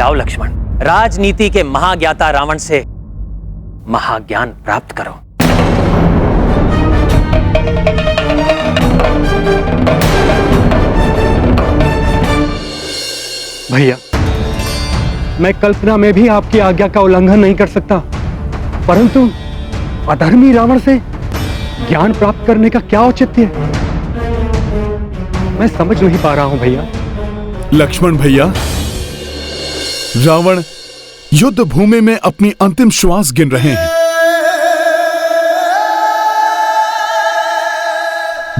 जाओ लक्ष्मण, राजनीति के महाज्ञाता रावण से महाज्ञान प्राप्त करो। भैया, मैं कल्पना में भी आपकी आज्ञा का उल्लंघन नहीं कर सकता, परंतु अधर्मी रावण से ज्ञान प्राप्त करने का क्या औचित्य है? मैं समझ नहीं पा रहा हूं भैया। लक्ष्मण भैया, रावण युद्ध भूमि में अपनी अंतिम श्वास गिन रहे हैं।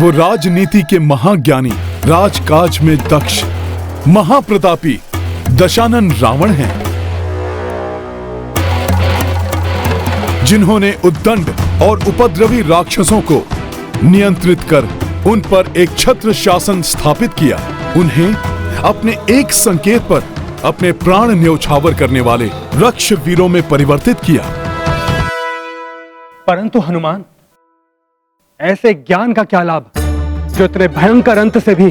वो राजनीति के महाज्ञानी, राजकाज में दक्ष, महाप्रतापी दशानन रावण हैं, जिन्होंने उद्दंड और उपद्रवी राक्षसों को नियंत्रित कर उन पर एक छत्र शासन स्थापित किया। उन्हें अपने एक संकेत पर अपने प्राण न्यौछावर करने वाले रक्ष वीरों में परिवर्तित किया। परंतु हनुमान, ऐसे ज्ञान का क्या लाभ जो इतने भयंकर अंत से भी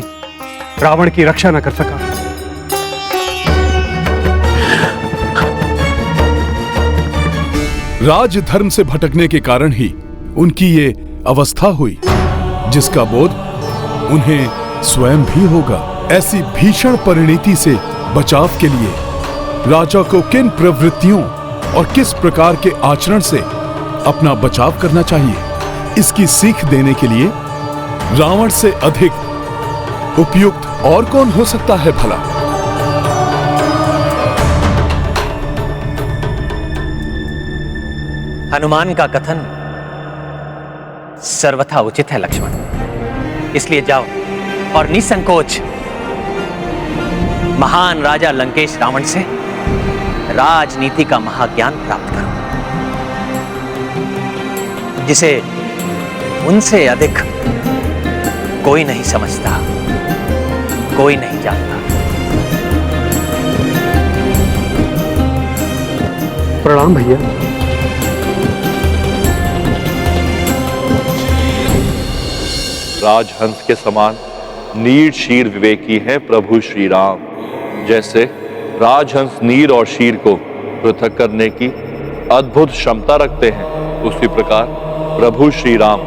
रावण की रक्षा न कर सका? राजधर्म से भटकने के कारण ही उनकी ये अवस्था हुई, जिसका बोध उन्हें स्वयं भी होगा। ऐसी भीषण परिणति से बचाव के लिए राजा को किन प्रवृत्तियों और किस प्रकार के आचरण से अपना बचाव करना चाहिए, इसकी सीख देने के लिए रावण से अधिक उपयुक्त और कौन हो सकता है भला? हनुमान का कथन सर्वथा उचित है लक्ष्मण, इसलिए जाओ और निसंकोच महान राजा लंकेश रावण से राजनीति का महाज्ञान प्राप्त करो, जिसे उनसे अधिक कोई नहीं समझता, कोई नहीं जानता। प्रणाम भैया। राजहंस के समान नीर शीर विवेकी हैं प्रभु श्री राम। जैसे राजहंस नीर और शीर को पृथक करने की अद्भुत क्षमता रखते हैं, उसी प्रकार प्रभु श्री राम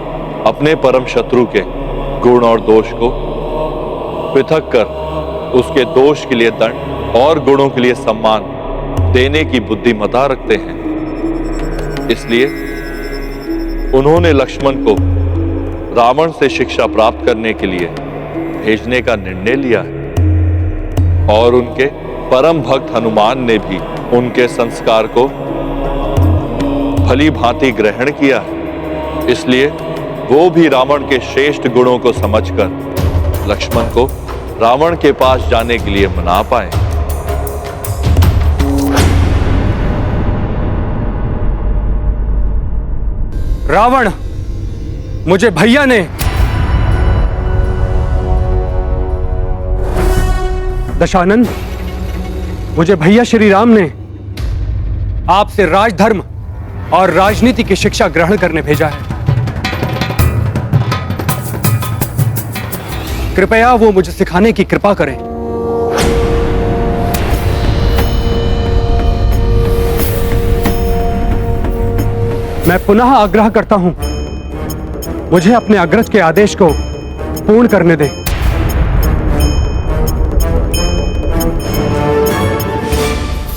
अपने परम शत्रु के गुण और दोष को पृथक कर उसके दोष के लिए दंड और गुणों के लिए सम्मान देने की बुद्धिमता रखते हैं। इसलिए उन्होंने लक्ष्मण को रावण से शिक्षा प्राप्त करने के लिए भेजने का निर्णय लिया है, और उनके परम भक्त हनुमान ने भी उनके संस्कार को भली भांति ग्रहण किया है। इसलिए वो भी रावण के श्रेष्ठ गुणों को समझकर लक्ष्मण को रावण के पास जाने के लिए मना पाए। रावण, मुझे भैया ने दशानन, मुझे भैया श्री राम ने आपसे राजधर्म और राजनीति की शिक्षा ग्रहण करने भेजा है। कृपया वो मुझे सिखाने की कृपा करें। मैं पुनः आग्रह करता हूं, मुझे अपने अग्रज के आदेश को पूर्ण करने दें।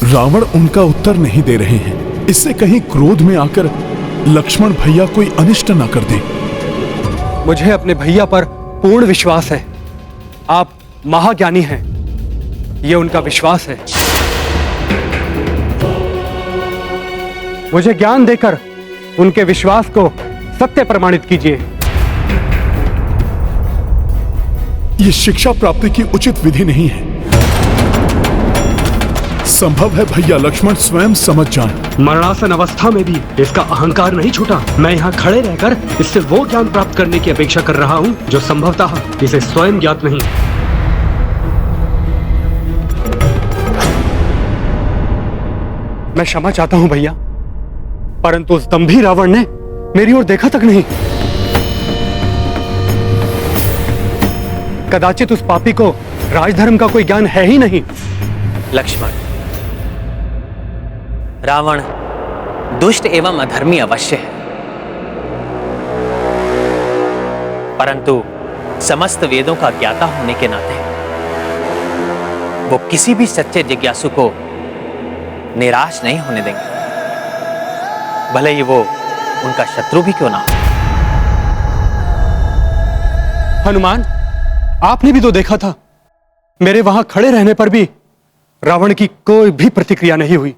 रावण उनका उत्तर नहीं दे रहे हैं। इससे कहीं क्रोध में आकर लक्ष्मण भैया कोई अनिष्ट ना कर दें। मुझे अपने भैया पर पूर्ण विश्वास है। आप महाज्ञानी हैं, यह उनका विश्वास है। मुझे ज्ञान देकर उनके विश्वास को सत्य प्रमाणित कीजिए। यह शिक्षा प्राप्ति की उचित विधि नहीं है। संभव है भैया लक्ष्मण स्वयं समझ जाएं। मरणासन अवस्था में भी इसका अहंकार नहीं छूटा। मैं यहाँ खड़े रहकर इससे वो ज्ञान प्राप्त करने की अपेक्षा कर रहा हूँ जो संभवतः इसे स्वयं ज्ञात नहीं। मैं क्षमा चाहता हूँ भैया, परंतु उस दंभी रावण ने मेरी ओर देखा तक नहीं। कदाचित उस पापी को राजधर्म का कोई ज्ञान है ही नहीं। लक्ष्मण, रावण दुष्ट एवं अधर्मी अवश्य है, परंतु समस्त वेदों का ज्ञाता होने के नाते वो किसी भी सच्चे जिज्ञासु को निराश नहीं होने देंगे, भले ही वो उनका शत्रु भी क्यों ना हो। हनुमान, आपने भी तो देखा था, मेरे वहां खड़े रहने पर भी रावण की कोई भी प्रतिक्रिया नहीं हुई।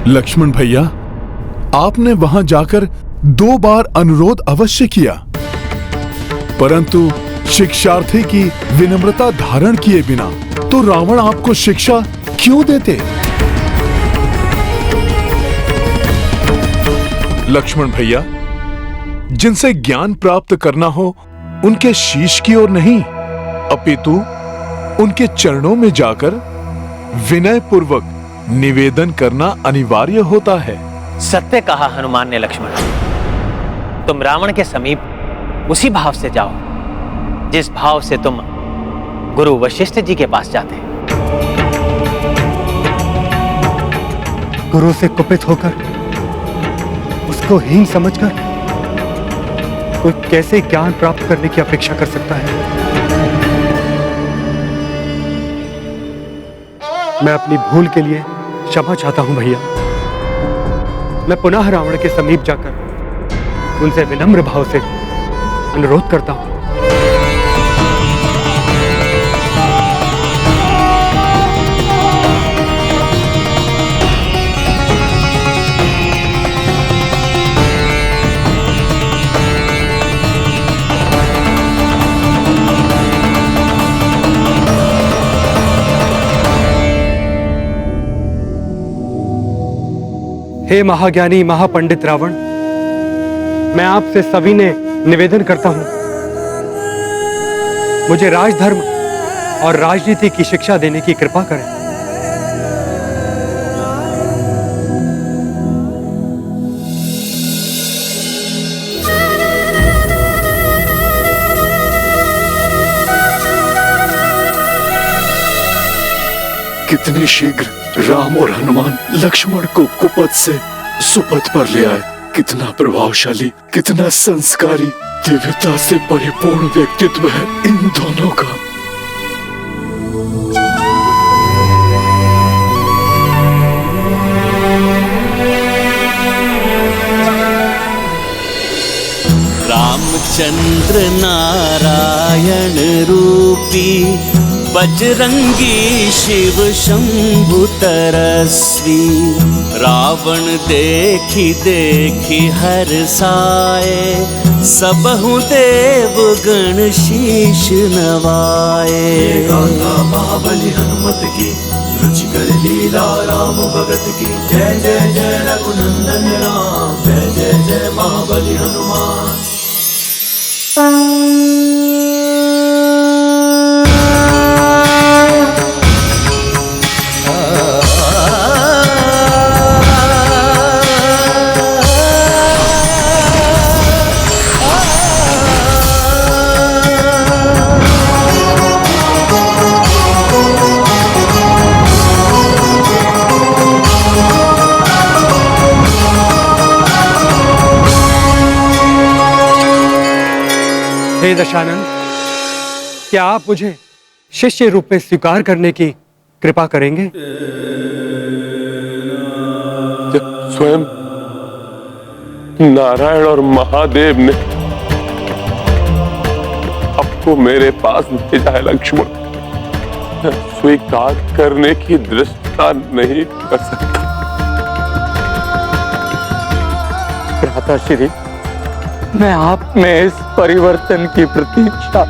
लक्ष्मण भैया, आपने वहां जाकर 2 बार अनुरोध अवश्य किया, परंतु शिक्षार्थी की विनम्रता धारण किए बिना तो रावण आपको शिक्षा क्यों देते? लक्ष्मण भैया, जिनसे ज्ञान प्राप्त करना हो उनके शीश की ओर नहीं, अपितु उनके चरणों में जाकर विनय पूर्वक निवेदन करना अनिवार्य होता है। सत्य कहा हनुमान ने लक्ष्मण। तुम रावण के समीप उसी भाव से जाओ जिस भाव से तुम गुरु वशिष्ठ जी के पास जाते। गुरु से कुपित होकर, उसको हीन समझकर कोई कैसे ज्ञान प्राप्त करने की अपेक्षा कर सकता है? मैं अपनी भूल के लिए क्षमा चाहता हूं भैया। मैं पुनः रावण के समीप जाकर उनसे विनम्र भाव से अनुरोध करता हूं। हे महाज्ञानी महापंडित रावण, मैं आपसे सविनय निवेदन करता हूं, मुझे राजधर्म और राजनीति की शिक्षा देने की कृपा करें। कितने शीघ्र राम और हनुमान लक्ष्मण को कुपथ से सुपथ पर ले आए। कितना प्रभावशाली, कितना संस्कारी, दिव्यता से परिपूर्ण व्यक्तित्व है इन दोनों का। रामचंद्र नारायण रूपी बजरंगी शिव शंभु तरस्वी। रावण देखी देखी हर साए, सबहु देव गण शीश नवाए। गाथा महाबली हनुमत की, रुचिकर लीला राम भगत की। जय जय जय रघुनंदन राम, जय जय जय महाबली हनुमान। हे दशानन, क्या आप मुझे शिष्य रूप में स्वीकार करने की कृपा करेंगे? स्वयं नारायण और महादेव ने आपको मेरे पास भेजा है लक्ष्मण। स्वीकार करने की दृष्टता नहीं कर सकता। भ्राताश्री, मैं आप में इस परिवर्तन की प्रतीक्षा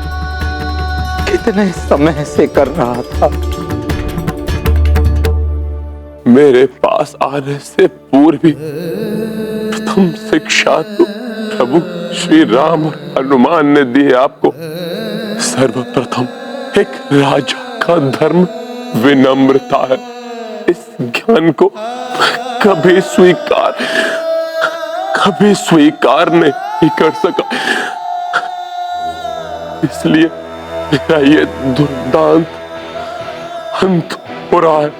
कितने समय से कर रहा था। मेरे पास आने से पूर्व ही प्रथम शिक्षा तो प्रभु श्री राम और हनुमान ने दी है आपको। सर्वप्रथम एक राजा का धर्म विनम्रता है। इस ज्ञान को कभी स्वीकार नहीं कर सका। इसलिए मेरा ये दुर्दांत अंत हो रहा है।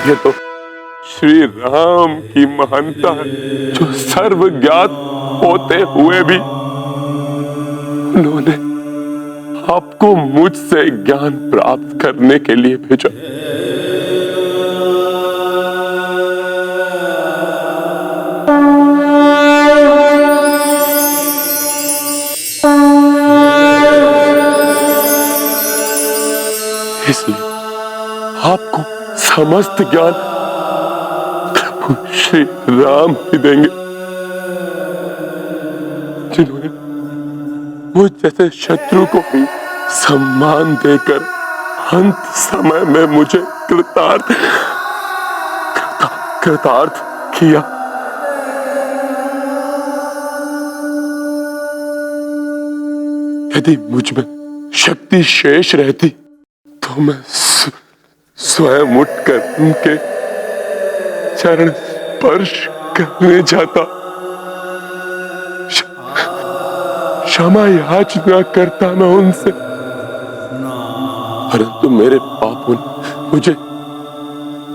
ये तो श्री राम की महानता है, जो सर्वज्ञात होते हुए भी उन्होंने आपको मुझसे ज्ञान प्राप्त करने के लिए भेजा। इसलिए आपको समस्त ज्ञान प्रभु श्री राम ही देंगे, जिन्होंने मुझ जैसे शत्रु को भी सम्मान देकर अंत समय में मुझे कृतार्थ किया। यदि मुझ में शक्ति शेष रहती तो मैं स्वयं उठकर उनके चरण स्पर्श करने जाता, क्षमा याचना करता मैं उनसे, परंतु मेरे पापों ने मुझे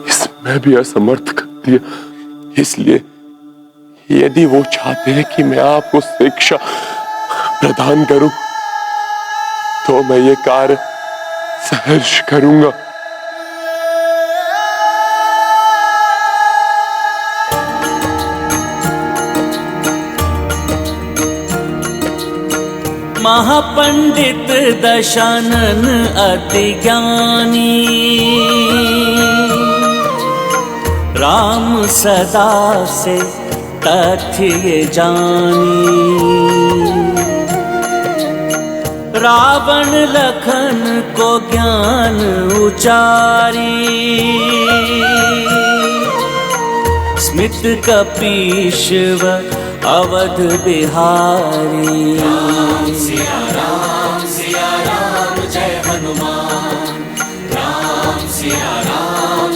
इसमें भी असमर्थ कर दिया। इसलिए यदि वो चाहते हैं कि मैं आपको शिक्षा प्रदान करूं, तो मैं ये कार्य सहर्ष करूंगा। महापंडित दशानन अति ज्ञानी, राम सदा से तथ्य ये जानी, रावण लखन को ज्ञान उचारी, स्मित कपीश्व अवध बिहारी। राम सिया राम जय हनुमान, राम सिया राम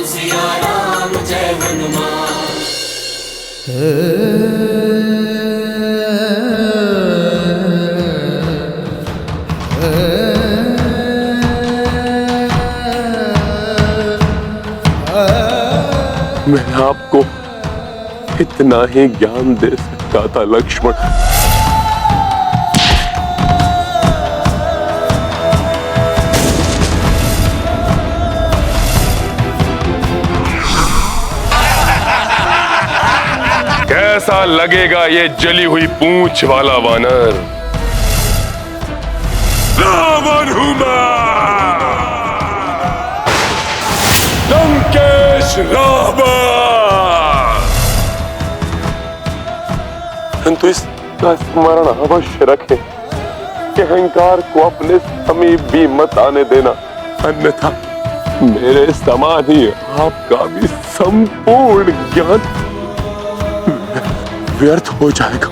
जय हनुमान। मैं आपको इतना ही ज्ञान दे सकता था लक्ष्मण, कैसा लगेगा ये जली हुई पूंछ वाला वानर? रावण हूं मैं, लंकेश रावण। परंतु इसका स्मरण अवश्य रखें कि अहंकार को अपने समीप भी मत आने देना, अन्यथा मेरे समान ही आपका भी संपूर्ण ज्ञान व्यर्थ हो जाएगा।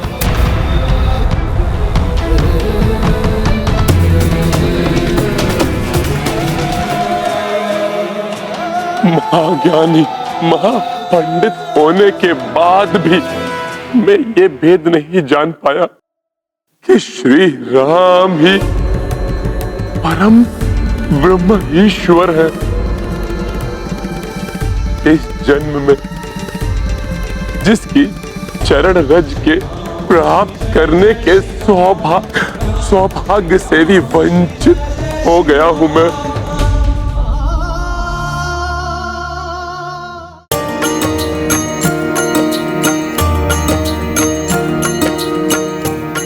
महाज्ञानी महापंडित होने के बाद भी मैं ये भेद नहीं जान पाया कि श्री राम ही परम ब्रह्म ईश्वर है। इस जन्म में जिसकी चरण रज के प्राप्त करने के सौभाग्य से भी वंचित हो गया हूं मैं।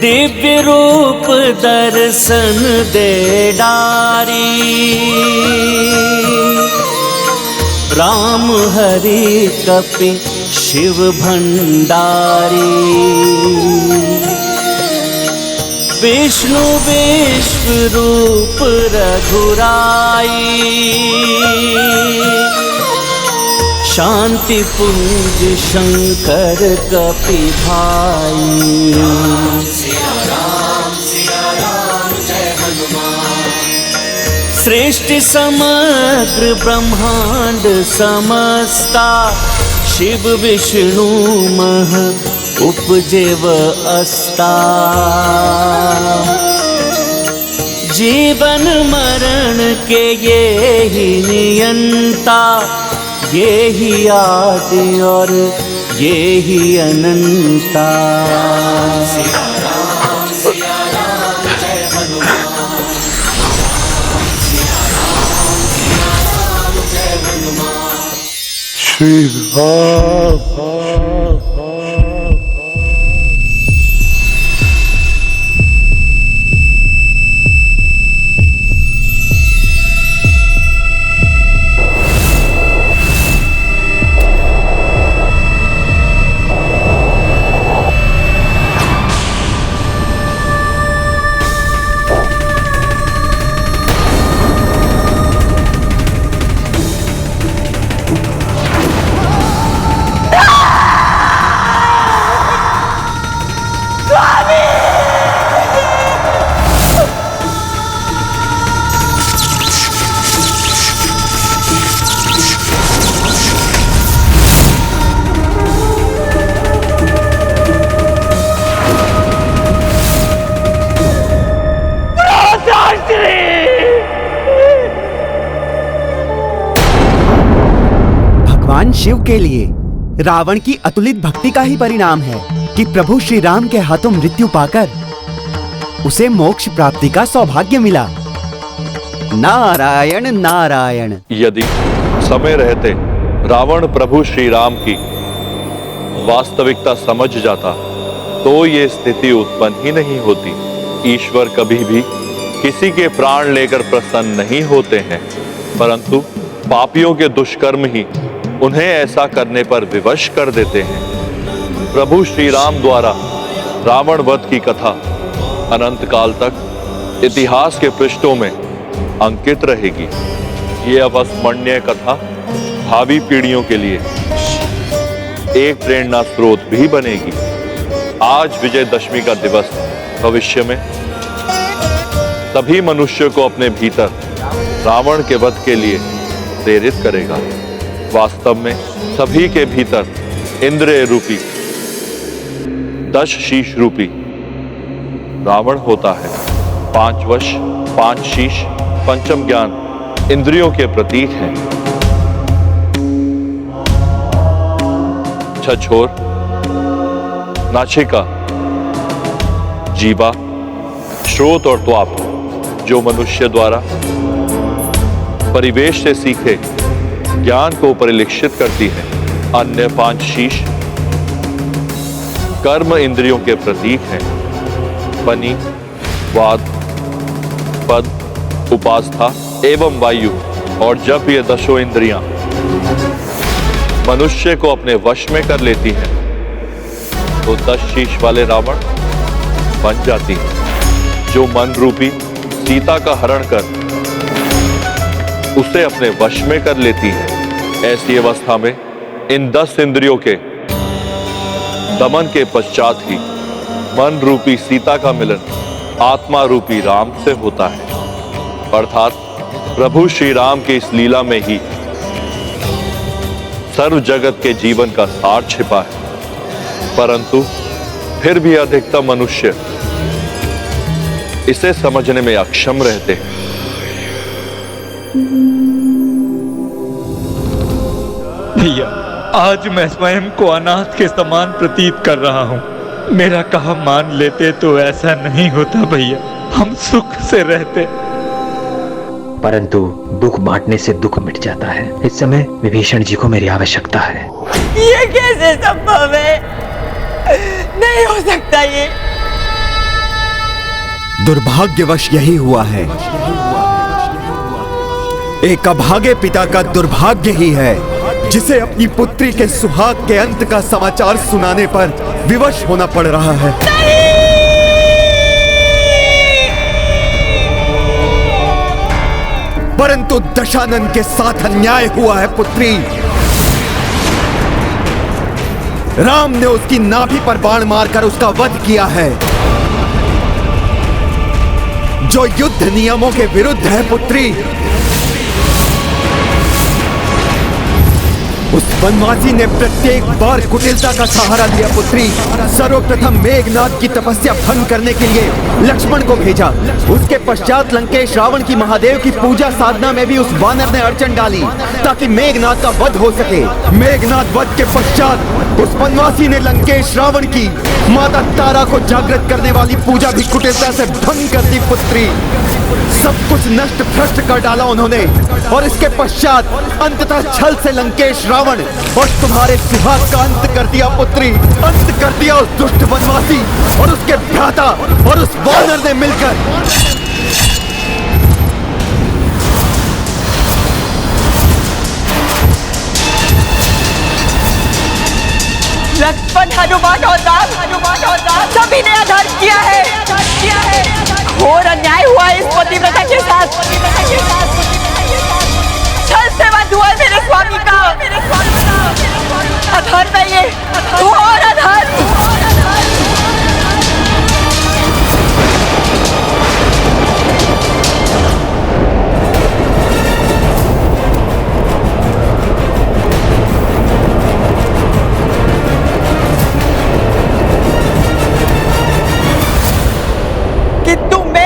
दिव्य रूप दर्शन दे डारी, राम हरि कपि शिव भंडारी, विष्णु विश्व रूप रघुराई, शांति पुंज शंकर कपि भाई। राम जय हनुमान। सृष्टि समग्र ब्रह्मांड समस्ता, शिव विष्णु मह उपजेव अस्ता। जीवन मरण के ये ही नियंता, ये ही आदि और ये ही अनंता। श्री राम। भगवान शिव के लिए रावण की अतुलित भक्ति का ही परिणाम है कि प्रभु श्री राम के हाथों मृत्यु पाकर उसे मोक्ष प्राप्ति का सौभाग्य मिला। नारायण नारायण। यदि समय रहते रावण प्रभु श्री राम की वास्तविकता समझ जाता तो ये स्थिति उत्पन्न ही नहीं होती। ईश्वर कभी भी किसी के प्राण लेकर प्रसन्न नहीं होते हैं, परंतु पापियों के दुष्कर्म ही उन्हें ऐसा करने पर विवश कर देते हैं। प्रभु श्री राम द्वारा रावण वध की कथा अनंत काल तक इतिहास के पृष्ठों में अंकित रहेगी। ये अविस्मरणीय कथा भावी पीढ़ियों के लिए एक प्रेरणा स्रोत भी बनेगी। आज विजयदशमी का दिवस भविष्य में सभी मनुष्य को अपने भीतर रावण के वध के लिए प्रेरित करेगा। वास्तव में सभी के भीतर इंद्रिय रूपी 10 शीश रूपी रावण होता है। 5 वश 5 शीश पंचम ज्ञान इंद्रियों के प्रतीक हैं। छछोर, नासिका, जीवा, श्रोत और त्वाक जो मनुष्य द्वारा परिवेश से सीखे ज्ञान को परिलक्षित करती है। अन्य 5 शीश कर्म इंद्रियों के प्रतीक हैं। पनी, वाद, पद, उपास्था एवं वायु। और जब ये 10 इंद्रियां मनुष्य को अपने वश में कर लेती हैं तो 10 शीश वाले रावण बन जाती है, जो मन रूपी सीता का हरण कर उसे अपने वश में कर लेती है। ऐसी अवस्था में इन 10 इंद्रियों के दमन के पश्चात ही मन रूपी सीता का मिलन आत्मा रूपी राम से होता है। अर्थात प्रभु श्री राम की इस लीला में ही सर्व जगत के जीवन का सार छिपा है। परंतु फिर भी अधिकतम मनुष्य इसे समझने में अक्षम रहते हैं। भैया, आज मैं स्वयं को अनाथ के समान प्रतीत कर रहा हूँ। मेरा कहा मान लेते तो ऐसा नहीं होता भैया, हम सुख से रहते। परंतु दुख बांटने से दुख मिट जाता है। इस समय विभीषण जी को मेरी आवश्यकता है। ये कैसे संभव है? नहीं हो सकता ये। दुर्भाग्यवश यही हुआ है। एक अभागे पिता का दुर्भाग्य ही है जिसे अपनी पुत्री के सुहाग के अंत का समाचार सुनाने पर विवश होना पड़ रहा है। परंतु दशानन के साथ अन्याय हुआ है पुत्री। राम ने उसकी नाभि पर बाण मारकर उसका वध किया है, जो युद्ध नियमों के विरुद्ध है पुत्री। उस वनवासी ने प्रत्येक बार कुटिलता का सहारा लिया पुत्री। सर्वप्रथम मेघनाद की तपस्या भंग करने के लिए लक्ष्मण को भेजा। उसके पश्चात लंकेश रावण की महादेव की पूजा साधना में भी उस वानर ने अड़चन डाली ताकि मेघनाद का वध हो सके। मेघनाद वध के पश्चात उस वनवासी ने लंकेश रावण की माता तारा को जागृत करने वाली पूजा भी कुटिलता से भंग कर दी पुत्री। सब कुछ नष्ट भ्रष्ट कर डाला उन्होंने और इसके पश्चात अंततः छल से लंकेश रावण और तुम्हारे सुहाग का अंत कर दिया पुत्री। अंत कर दिया उस दुष्ट वनवासी और उसके भ्राता और उस वानर ने मिलकर। लक्ष्मण, हनुमान और राम सभी ने अधर्म किया है। घोर अन्याय हुआ है इस पतिव्रता के साथ। छल से वध हुआ है मेरे स्वामी का। अधर्म है ये, घोर अधर्म।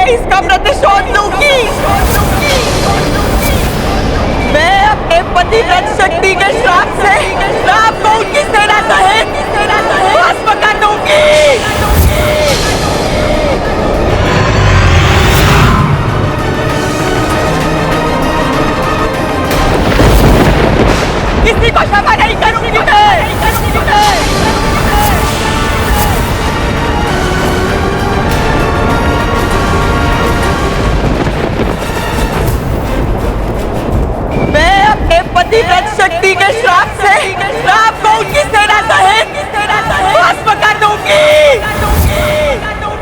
इसका प्रतिशोध लूंगी। मैं अपने पतिव्रत शक्ति के श्राप से राम को उनकी सेना सहित भस्म कर दूंगी। किसी को क्षमा नहीं करूंगी मैं। पतिव्रत शक्ति के श्राप से राम को उनकी सेना सहित भस्म कर दूंगी।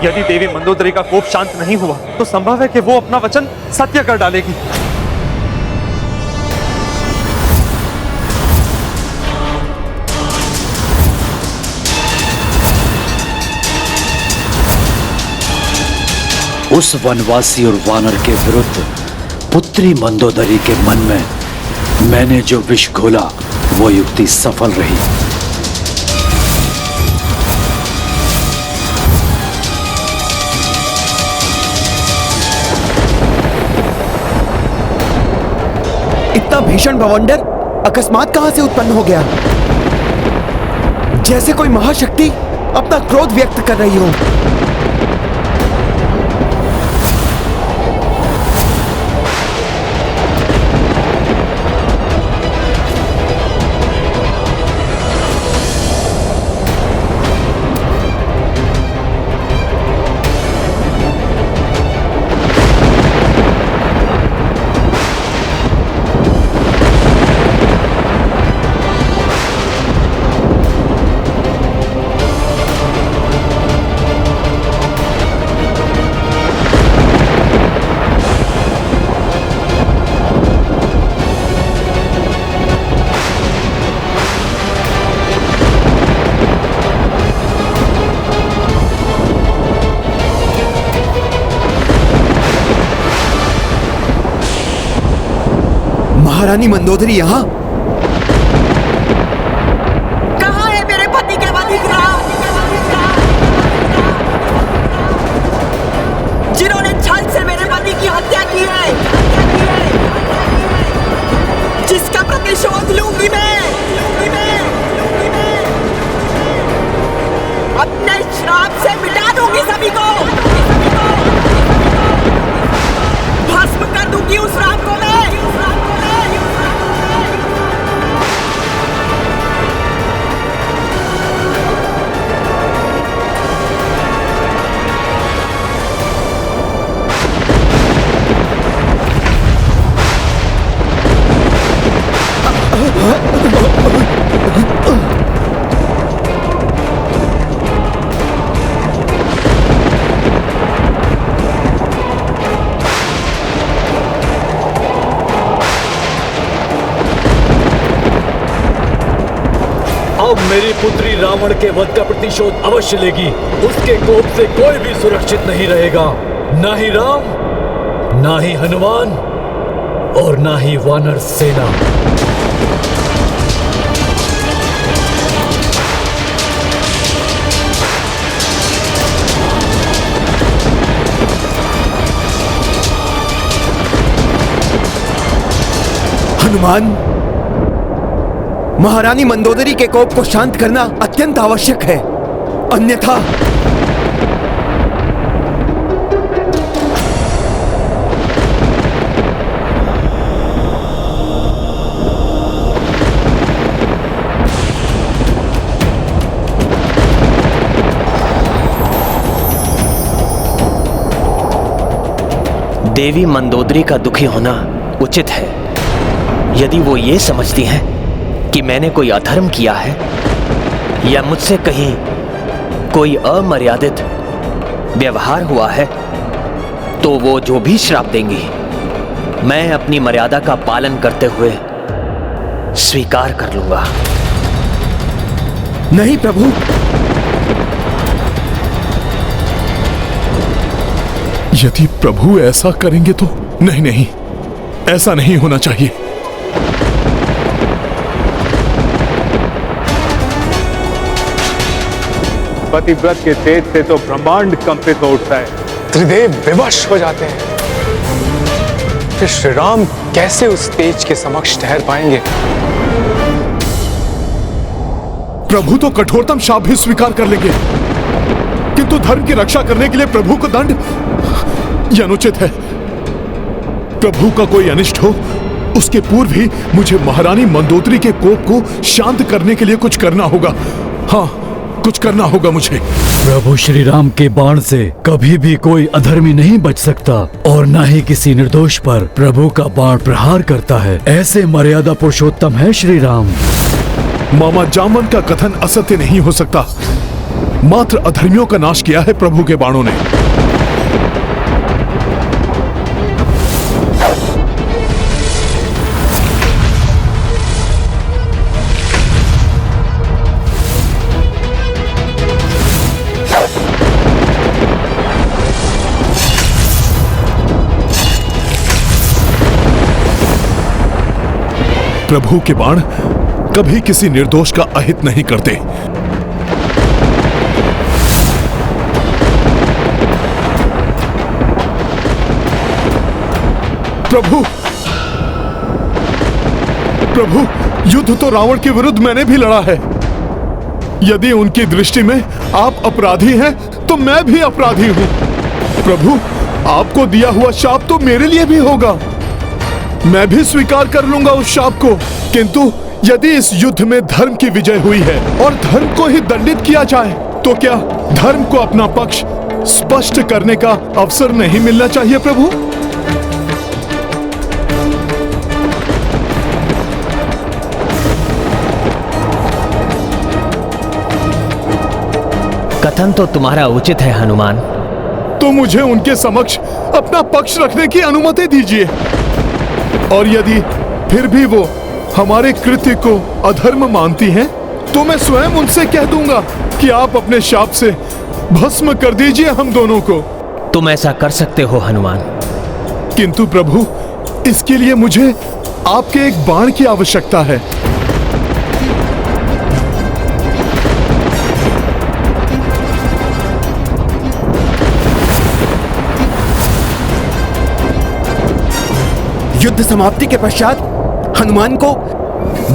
यदि देवी मंदोदरी का कोप शांत नहीं हुआ तो संभव है कि वो अपना वचन सत्य कर डालेगी। उस वनवासी और वानर के विरुद्ध पुत्री मंदोदरी के मन में मैंने जो विष घोला वो युक्ति सफल रही। इतना भीषण बवंडर अकस्मात कहां से उत्पन्न हो गया? जैसे कोई महाशक्ति अपना क्रोध व्यक्त कर रही हो। महारानी मंदोदरी यहाँ? कहाँ है मेरे पति के वधिक राम, जिन्होंने छल से मेरे पति की हत्या की है, जिसका प्रतिशोध लूंगी मैं। अपने श्राप से मिटा दूंगी सभी को, भस्म कर दूंगी उस राम को मैं। अब मेरी पुत्री रावण के वध का प्रतिशोध अवश्य लेगी। उसके कोप से कोई भी सुरक्षित नहीं रहेगा, ना ही राम, ना ही हनुमान और ना ही वानर सेना। हनुमान, महारानी मंदोदरी के कोप को शांत करना अत्यंत आवश्यक है, अन्यथा देवी मंदोदरी का दुखी होना उचित है। यदि वो ये समझती हैं कि मैंने कोई अधर्म किया है या मुझसे कहीं कोई अमर्यादित व्यवहार हुआ है, तो वो जो भी श्राप देंगी मैं अपनी मर्यादा का पालन करते हुए स्वीकार कर लूंगा। नहीं प्रभु, यदि प्रभु ऐसा करेंगे तो नहीं नहीं, ऐसा नहीं होना चाहिए। पतिव्रत के तेज से तो ब्रह्मांड कंपित हो उठता है। त्रिदेव विवश हो जाते हैं। फिर श्री राम कैसे उस तेज के समक्ष ठहर पाएंगे? प्रभु तो कठोरतम शाप भी स्वीकार कर लेंगे, किंतु धर्म की रक्षा करने के लिए प्रभु को दंड, यह अनुचित है। प्रभु का कोई अनिष्ट हो उसके पूर्व ही मुझे महारानी मंदोदरी के कोप को शांत करने के लिए कुछ करना होगा। हाँ, कुछ करना होगा मुझे। प्रभु श्री राम के बाण से कभी भी कोई अधर्मी नहीं बच सकता और न ही किसी निर्दोष पर प्रभु का बाण प्रहार करता है। ऐसे मर्यादा पुरुषोत्तम है श्री राम। मामा जामवन का कथन असत्य नहीं हो सकता। मात्र अधर्मियों का नाश किया है प्रभु के बाणों ने। प्रभु के बाण कभी किसी निर्दोष का अहित नहीं करते। प्रभु, प्रभु, युद्ध तो रावण के विरुद्ध मैंने भी लड़ा है। यदि उनकी दृष्टि में आप अपराधी हैं, तो मैं भी अपराधी हूं। प्रभु, आपको दिया हुआ शाप तो मेरे लिए भी होगा। मैं भी स्वीकार कर लूंगा उस शाप को, किंतु यदि इस युद्ध में धर्म की विजय हुई है और धर्म को ही दंडित किया जाए, तो क्या धर्म को अपना पक्ष स्पष्ट करने का अवसर नहीं मिलना चाहिए प्रभु? कथन तो तुम्हारा उचित है हनुमान। तो मुझे उनके समक्ष अपना पक्ष रखने की अनुमति दीजिए। और यदि फिर भी वो हमारे कृत्य को अधर्म मानती हैं, तो मैं स्वयं उनसे कह दूंगा कि आप अपने शाप से भस्म कर दीजिए हम दोनों को। तुम ऐसा कर सकते हो हनुमान। किंतु प्रभु, इसके लिए मुझे आपके एक बाण की आवश्यकता है। युद्ध समाप्ति के पश्चात हनुमान को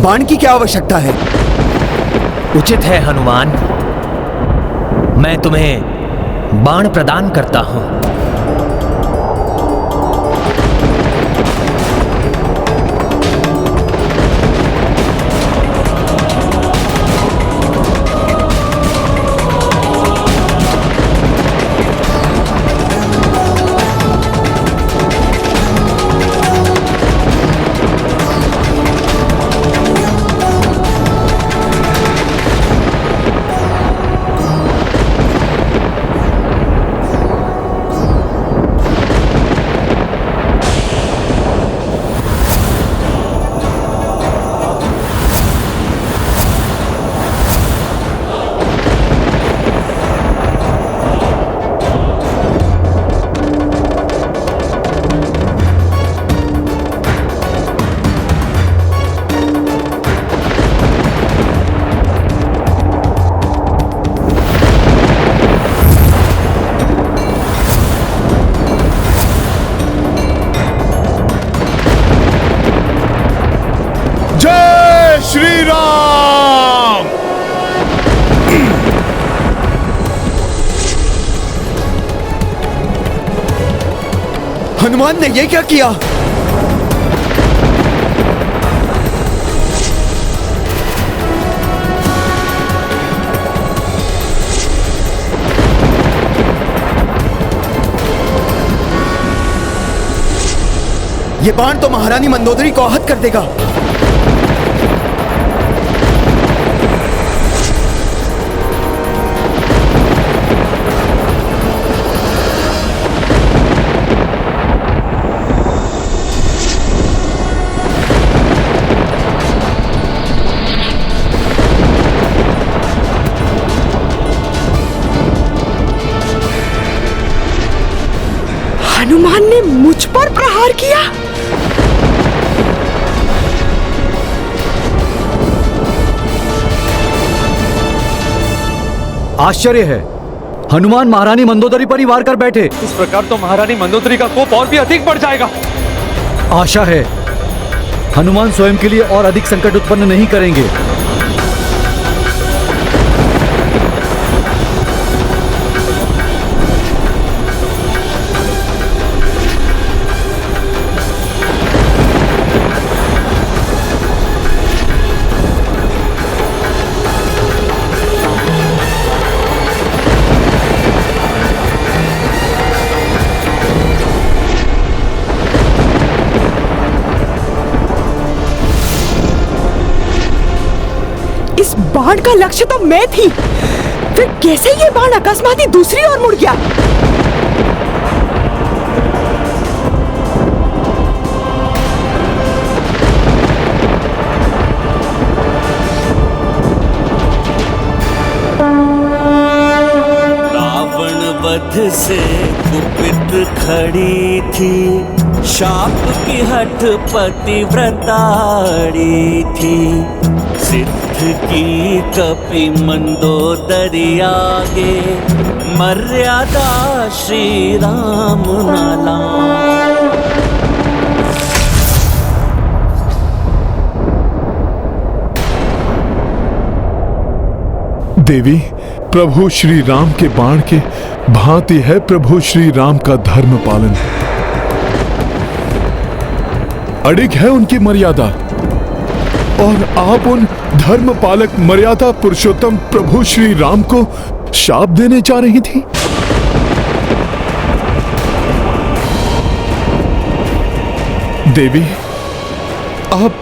बाण की क्या आवश्यकता है? उचित है हनुमान, मैं तुम्हें बाण प्रदान करता हूं। हनुमान ने ये क्या किया? ये बाण तो महारानी मंदोदरी को आहत कर देगा। हनुमान ने मुझ पर प्रहार किया। आश्चर्य है, हनुमान महारानी मंदोदरी पर ही वार कर बैठे। इस प्रकार तो महारानी मंदोदरी का कोप और भी अधिक बढ़ जाएगा। आशा है हनुमान स्वयं के लिए और अधिक संकट उत्पन्न नहीं करेंगे। बाण का लक्ष्य तो मैं थी, फिर कैसे ये बाण अकस्मात ही दूसरी ओर मुड़ गया? रावण वध से कुपित खड़ी थी, शाप की हठ पतिव्रताड़ी थी। सिद्ध की कपि मंदोदरी आगे, मर्यादा श्री राम नाला। देवी, प्रभु श्री राम के बाण के भांति है प्रभु श्री राम का धर्म पालन। अड़िग है उनकी मर्यादा, और आप उन धर्म पालक मर्यादा पुरुषोत्तम प्रभु श्री राम को शाप देने जा रही थी। देवी, आप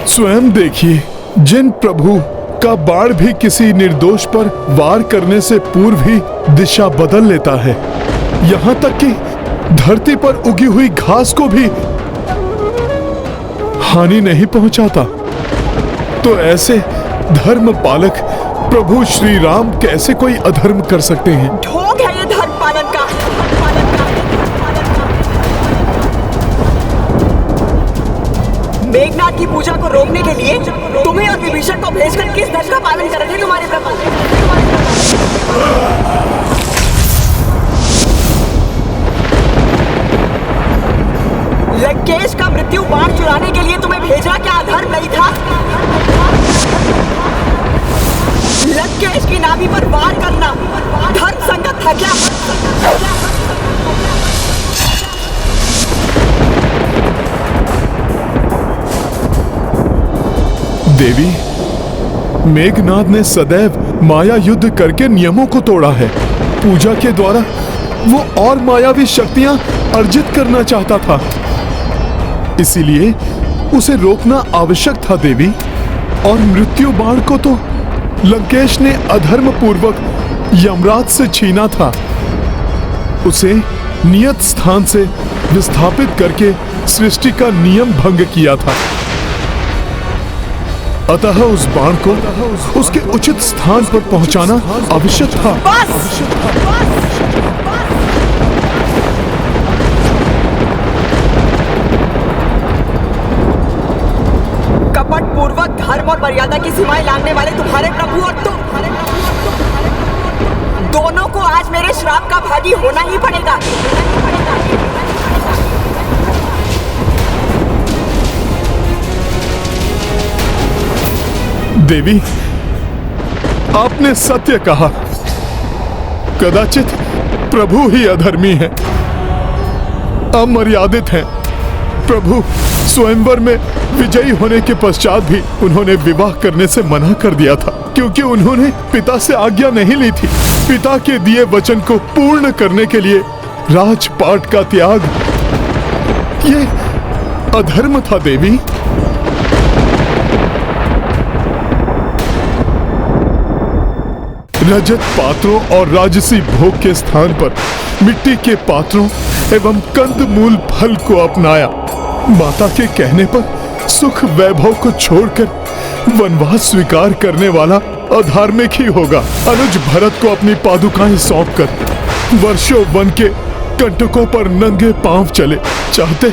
स्वयं देखिए, जिन प्रभु का बाण भी किसी निर्दोष पर वार करने से पूर्व ही दिशा बदल लेता है, यहां तक कि धरती पर उगी हुई घास को भी हानि नहीं पहुंचाता, तो ऐसे धर्म पालक प्रभु श्री राम कैसे कोई अधर्म कर सकते हैं? ढोंग है ये धर्म पालन का। मेघनाथ की पूजा को रोकने के लिए तुम्हें और विभीषण को भेजकर किस धर्म का पालन कर रहे थे तुम्हारे प्रभु? लंकेश का मृत्यु बाण चुराने के लिए तुम्हें भेजा क्या अधर्म नहीं था? लंकेश की नाभि पर वार करना धर्म संगत था क्या? देवी, मेघनाद ने सदैव माया युद्ध करके नियमों को तोड़ा है। पूजा के द्वारा वो और मायावी शक्तियां अर्जित करना चाहता था, इसीलिए उसे रोकना आवश्यक था देवी। और मृत्यु बाण को तो लंकेश ने अधर्म पूर्वक यमराज से छीना था, उसे नियत स्थान से विस्थापित करके सृष्टि का नियम भंग किया था। अतः उस बाण को उसके उचित स्थान पर पहुंचाना आवश्यक था। कपट पूर्वक धर्म और मर्यादा की सीमाएं लांघने वाले तुम्हारे प्रभु और तुम दोनों को आज मेरे श्राप का भागी होना ही पड़ेगा। देवी, आपने सत्य कहा, कदाचित प्रभु ही अधर्मी है, अमर्यादित हैं। प्रभु, स्वयंवर में विजयी होने के पश्चात भी उन्होंने विवाह करने से मना कर दिया था, क्योंकि उन्होंने पिता से आज्ञा नहीं ली थी। पिता के दिए वचन को पूर्ण करने के लिए राजपाट का त्याग, ये अधर्म था देवी। रजत पात्रों और राजसी भोग के स्थान पर मिट्टी के पात्रों एवं कंदमूल फल को अपनाया। माता के कहने पर सुख वैभव को छोड़कर वनवास स्वीकार करने वाला अधार्मिक ही होगा। अनुज भरत को अपनी पादुकाएं सौंपकर वर्षों वन के कंटकों पर नंगे पांव चले। चाहते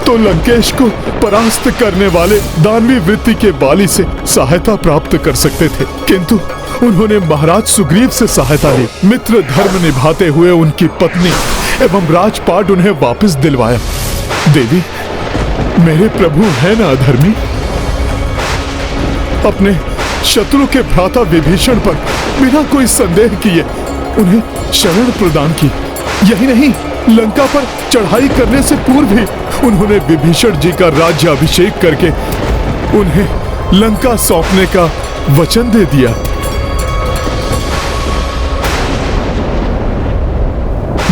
तो लंकेश को परास्त करने वाले दानवी वृत्ति के बाली से सहायता प्राप्त कर सकते थे, किंतु उन्होंने महाराज सुग्रीव से सहायता ली। मित्र धर्म निभाते हुए उनकी पत्नी एवं राजपाट उन्हें वापस दिलवाया। देवी, मेरे प्रभु है ना अधर्मी? अपने शत्रु के भ्राता विभीषण पर बिना कोई संदेह किए उन्हें शरण प्रदान की। यही नहीं, लंका पर चढ़ाई करने से पूर्व भी उन्होंने विभीषण जी का राज्य अभिषेक करके उन्हें लंका सौंपने का वचन दे दिया।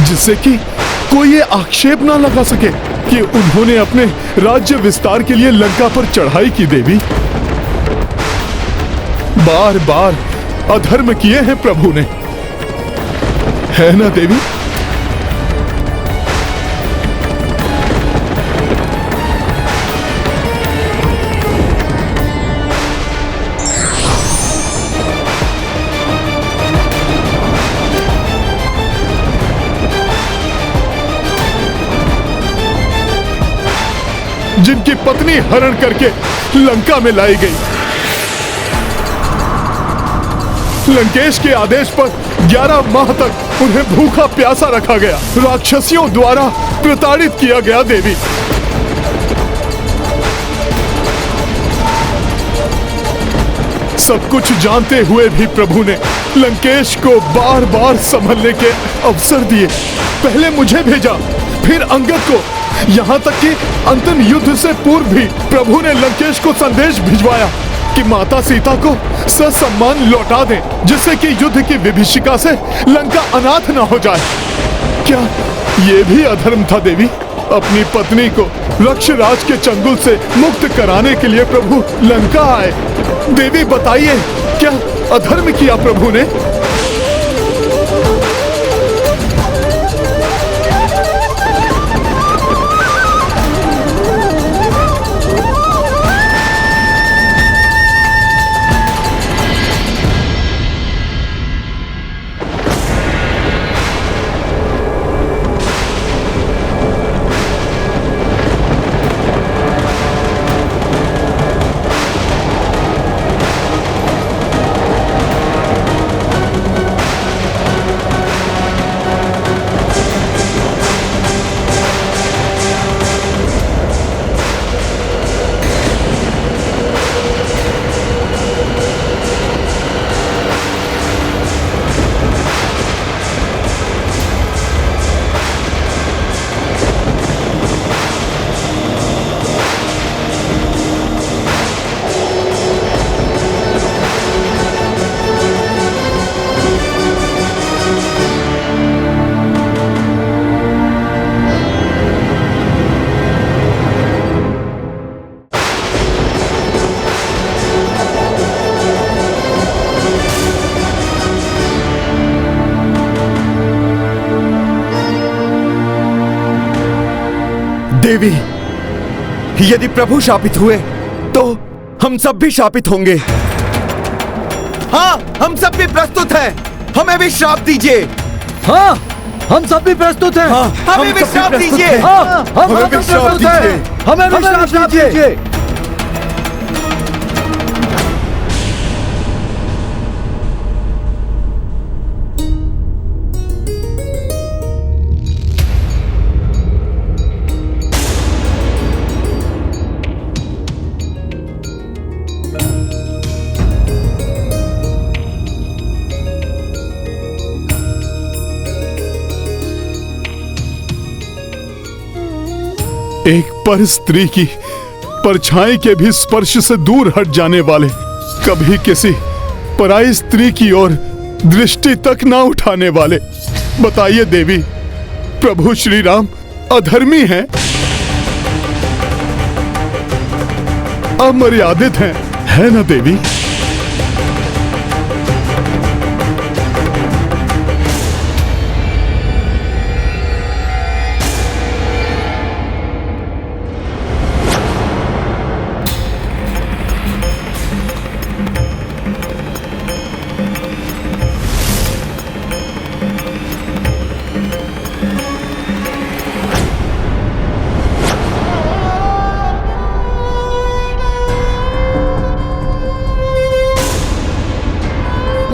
जिससे कि कोई ये आक्षेप ना लगा सके कि उन्होंने अपने राज्य विस्तार के लिए लंका पर चढ़ाई की। देवी, बार बार अधर्म किए हैं प्रभु ने, है ना देवी? जिनकी पत्नी हरण करके लंका में लाई गई। लंकेश के आदेश पर 11 माह तक उन्हें भूखा प्यासा रखा गया, राक्षसियों द्वारा प्रताड़ित किया गया। देवी, सब कुछ जानते हुए भी प्रभु ने लंकेश को बार बार संभलने के अवसर दिए। पहले मुझे भेजा, फिर अंगद को, यहाँ तक कि अंतिम युद्ध से पूर्व भी प्रभु ने लंकेश को संदेश भिजवाया कि माता सीता को ससम्मान लौटा दें, जिससे कि युद्ध की विभीषिका से लंका अनाथ न हो जाए। क्या ये भी अधर्म था देवी? अपनी पत्नी को रक्षराज के चंगुल से मुक्त कराने के लिए प्रभु लंका आए। देवी बताइए, क्या अधर्म किया प्रभु ने? देवी, यदि प्रभु शापित हुए तो हम सब भी शापित होंगे। हाँ, हम सब भी प्रस्तुत हैं। हमें भी श्राप दीजिए। हाँ, हम सब भी प्रस्तुत हैं। हाँ, हमें भी श्राप दीजिए। हाँ, हमें भी श्राप दीजिए। हमें भी श्राप दीजिए। एक पर स्त्री की परछाई के भी स्पर्श से दूर हट जाने वाले, कभी किसी पराई स्त्री की ओर दृष्टि तक ना उठाने वाले, बताइए देवी, प्रभु श्री राम अधर्मी हैं, अमर्यादित हैं, है ना देवी?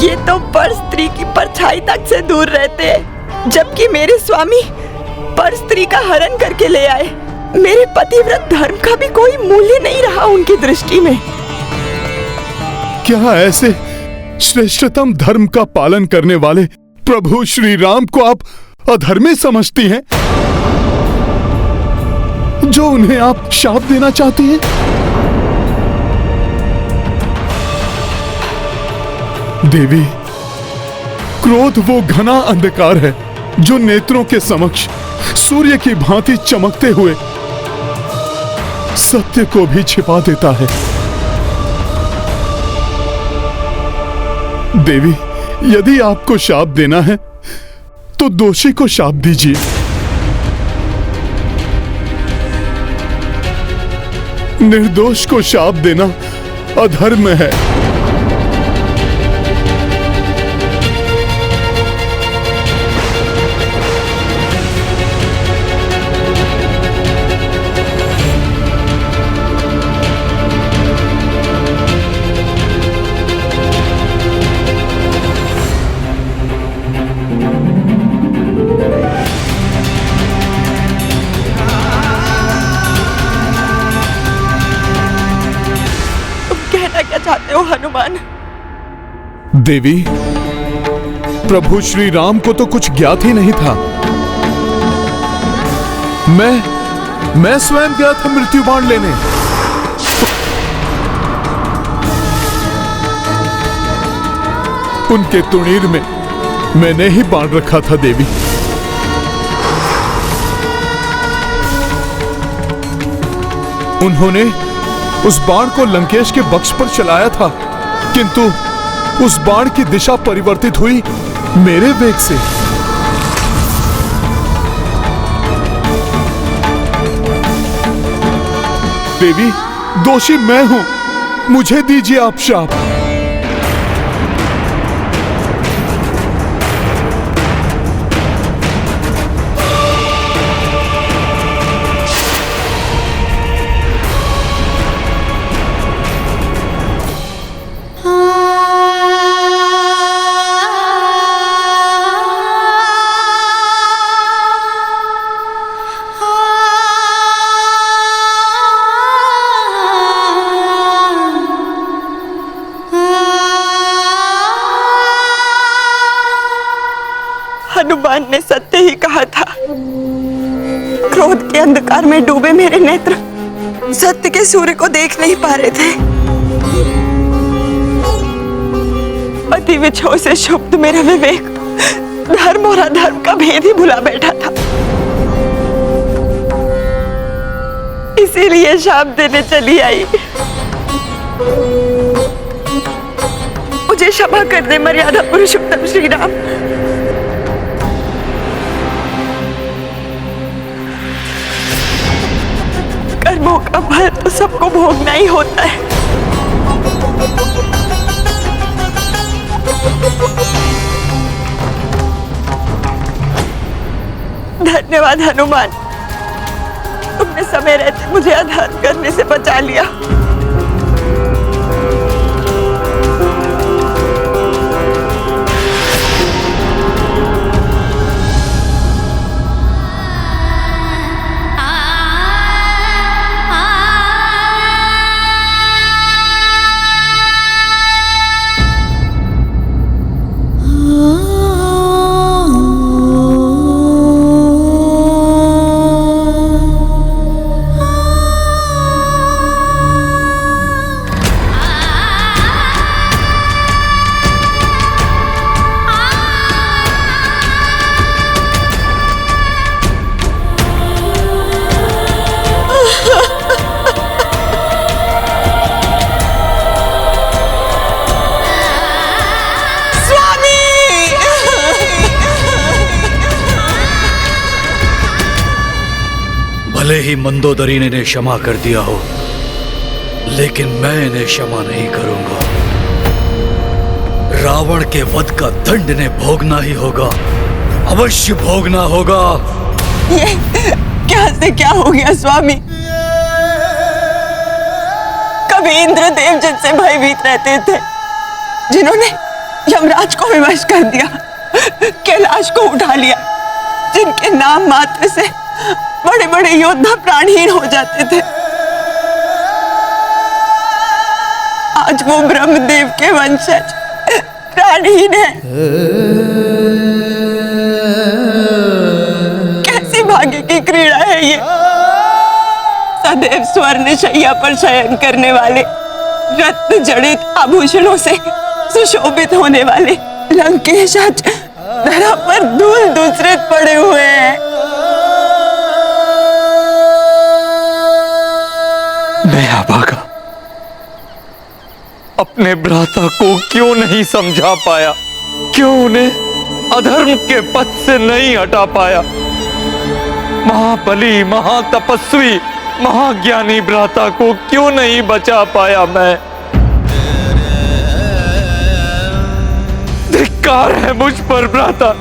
ये तो पर स्त्री की परछाई तक से दूर रहते हैं, जबकि मेरे स्वामी पर स्त्री का हरण करके ले आए। मेरे पतिव्रत धर्म का भी कोई मूल्य नहीं रहा उनकी दृष्टि में। क्या ऐसे श्रेष्ठतम धर्म का पालन करने वाले प्रभु श्री राम को आप अधर्मी समझती हैं, जो उन्हें आप शाप देना चाहती हैं? देवी, क्रोध वो घना अंधकार है जो नेत्रों के समक्ष सूर्य की भांति चमकते हुए सत्य को भी छिपा देता है। देवी, यदि आपको शाप देना है तो दोषी को शाप दीजिए। निर्दोष को शाप देना अधर्म है। चाहते हो हनुमान? देवी, प्रभु श्री राम को तो कुछ ज्ञात ही नहीं था। मैं स्वयं गया था मृत्यु बाण लेने। उनके तुणीर में मैंने ही बाण रखा था देवी। उन्होंने उस बाण को लंकेश के बक्ष पर चलाया था, किंतु उस बाण की दिशा परिवर्तित हुई मेरे वेग से। देवी, दोषी मैं हूं, मुझे दीजिए आप शाप। हनुमान ने सत्य ही कहा था। क्रोध के अंधकार में डूबे मेरे नेत्र सत्य के सूर्य को देख नहीं पा रहे थे। पति विछोह से क्षुब्ध मेरा विवेक धर्म और अधर्म का भेद ही भुला बैठा था। इसीलिए शाप देने चली आई। मुझे क्षमा कर दे मर्यादा पुरुषोत्तम श्री राम। कर्मों का फल तो सबको भोगना ही होता है। धन्यवाद हनुमान, तुमने समय रहते मुझे अधर्म करने से बचा लिया। भले ही मंदोदरी ने इन्हें क्षमा कर दिया हो, लेकिन मैं इन्हें क्षमा नहीं करूंगा। रावण के वध का दंड इन्हें भोगना ही होगा, अवश्य भोगना होगा। ये क्या से क्या हो गया स्वामी? कभी इंद्रदेव जिनसे भयभीत रहते थे, जिन्होंने यमराज को विवश कर दिया, कैलाश को उठा लिया, जिनके नाम मात्र से बड़े बड़े योद्धा प्राणहीन हो जाते थे, आज वो ब्रह्मदेव के वंशज प्राणहीन है। कैसी भाग्य की क्रीड़ा है ये। सदैव स्वर्ण शैया पर शयन करने वाले, रत्न जड़ित आभूषणों से सुशोभित होने वाले लंकेश आज धरा पर धूल दूसरे पड़े हुए हैं। मैं अभागा अपने भ्राता को क्यों नहीं समझा पाया, क्यों उन्हें अधर्म के पथ से नहीं हटा पाया। महाबली, महातपस्वी, महाज्ञानी भ्राता को क्यों नहीं बचा पाया मैं। धिक्कार है मुझ पर भ्राता,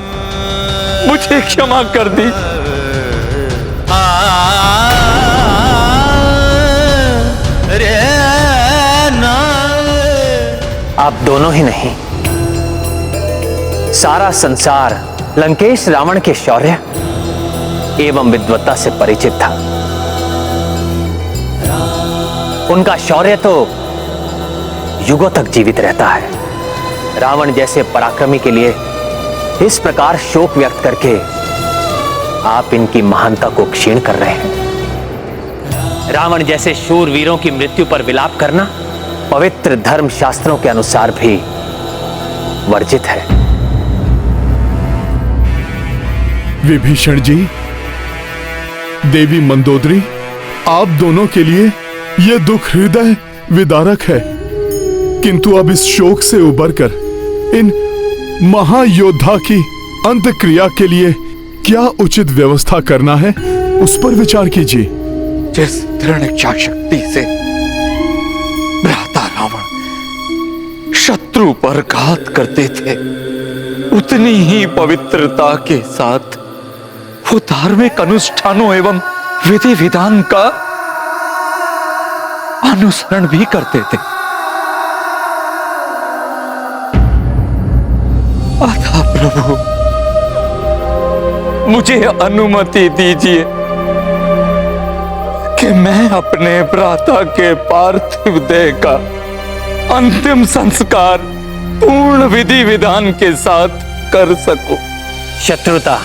मुझे क्षमा कर दी। आप दोनों ही नहीं, सारा संसार लंकेश रावण के शौर्य एवं विद्वत्ता से परिचित था। उनका शौर्य तो युगों तक जीवित रहता है। रावण जैसे पराक्रमी के लिए इस प्रकार शोक व्यक्त करके आप इनकी महानता को क्षीण कर रहे हैं। रावण जैसे शूर वीरों की मृत्यु पर विलाप करना पवित्र धर्म शास्त्रों के अनुसार भी वर्जित है। विभीषण जी, देवी मंदोदरी, आप दोनों के लिए यह दुख हृदय विदारक है, किंतु अब इस शोक से उबरकर इन महायोद्धा की अंत्यक्रिया के लिए क्या उचित व्यवस्था करना है, उस पर विचार कीजिए। जिस दृढ़ इच्छा शक्ति से भ्राता रावण शत्रु पर घात करते थे, उतनी ही पवित्रता के साथ वो धार्मिक अनुष्ठानों एवं विधि विधान का अनुसरण भी करते थे। अतः प्रभु, मुझे अनुमति दीजिए कि मैं अपने भ्राता के पार्थिव देह का अंतिम संस्कार पूर्ण विधि विधान के साथ कर सकूं। शत्रुता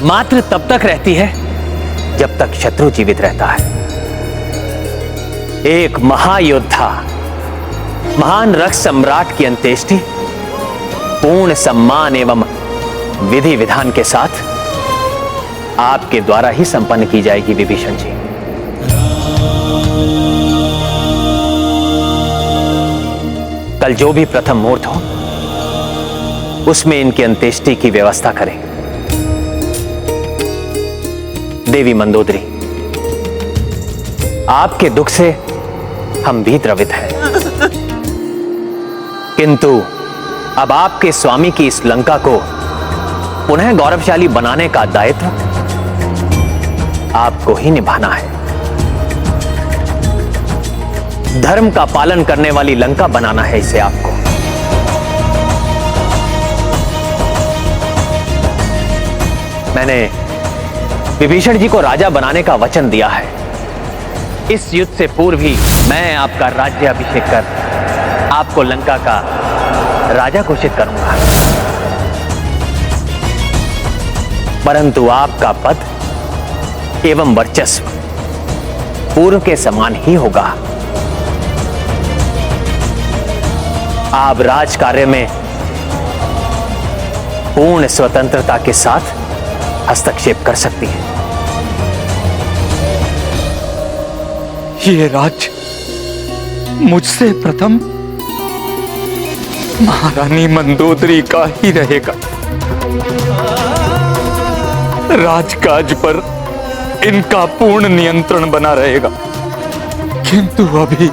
मात्र तब तक रहती है जब तक शत्रु जीवित रहता है। एक महायोद्धा, महान रक्त सम्राट की अंत्येष्टि पूर्ण सम्मान एवं विधि विधान के साथ आपके द्वारा ही संपन्न की जाएगी विभीषण जी। कल जो भी प्रथम मुहूर्त हो, उसमें इनकी अंत्येष्टि की व्यवस्था करें। देवी मंदोदरी, आपके दुख से हम भी द्रवित हैं, किंतु अब आपके स्वामी की इस लंका को पुनः गौरवशाली बनाने का दायित्व आपको ही निभाना है। धर्म का पालन करने वाली लंका बनाना है इसे आपको। मैंने विभीषण जी को राजा बनाने का वचन दिया है। इस युद्ध से पूर्व ही मैं आपका राज्य अभिषेक कर आपको लंका का राजा घोषित करूंगा, परंतु आपका पद एवं वर्चस्व पूर्व के समान ही होगा। आप राज कार्य में पूर्ण स्वतंत्रता के साथ हस्तक्षेप कर सकती हैं। ये राज्य मुझसे प्रथम महारानी मंदोदरी का ही रहेगा। राजकाज पर इनका पूर्ण नियंत्रण बना रहेगा। किंतु अभी